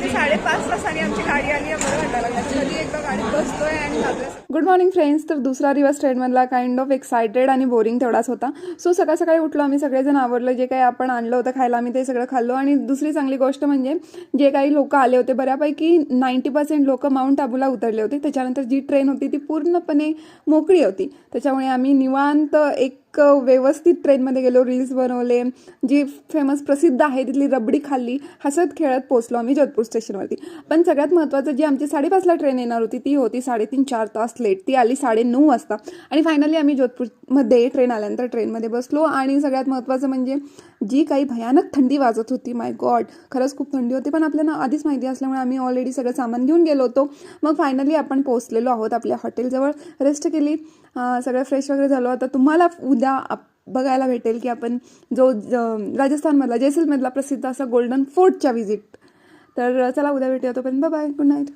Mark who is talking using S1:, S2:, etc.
S1: ते 5:30 तासांनी आमची गाडी आली आहे. बरं वाटायला लागलं, कधी एकदा गाडीत बसतोय आणि जातोय.
S2: Good morning friends. तर दुसरा दिवस ट्रेनमधला काइंड ऑफ एक्सायटेड आणि बोरिंग तेवढाच होता. सो सकाळ सकाळी उठलो आम्ही सगळेजण, आवरलं जे काही आपण आणलं होतं खायला आम्ही ते सगळं खाल्लो. आणि दुसरी चांगली गोष्ट म्हणजे जे काही लोक आले होते बऱ्यापैकी 90% लोक माउंट आबूला उतरले होते. त्याच्यानंतर जी ट्रेन होती ती पूर्णपणे मोकळी होती. त्याच्यामुळे आम्ही निवांत एक व्यवस्थित ट्रेनमध्ये गेलो, रील्स बनवले, जी फेमस प्रसिद्ध आहे तिथली रबडी खाल्ली, हसत खेळत पोचलो आम्ही जोधपूर स्टेशनवरती. पण सगळ्यात महत्त्वाचं, जी आमची 5:30ला ट्रेन येणार होती ती होती 3.5-4 तास लेट. ती आली 9:30 वाजता. आणि फायनली आम्ही जोधपूरमध्ये ट्रेन आल्यानंतर ट्रेनमध्ये बसलो. आणि सगळ्यात महत्त्वाचं म्हणजे जी काही भयानक थंडी वाजत होती, माय गॉड, खरंच खूप थंडी होती. पण आपल्याला आधीच माहिती असल्यामुळे आम्ही ऑलरेडी सगळं सामान घेऊन गेलो होतो. मग फायनली आपण पोहोचलेलो आहोत आपल्या हॉटेलजवळ, रेस्ट केली, सगळं फ्रेश वगैरे झालो. आता तुम्हाला उद्या बघायला भेटेल की आपण जो राजस्थानमधला जैसलमेरला प्रसिद्ध असा गोल्डन फोर्टच्या व्हिजिट. तर चला उद्या भेटूया, तोपर्यंत बाय बाय, गुड नाईट.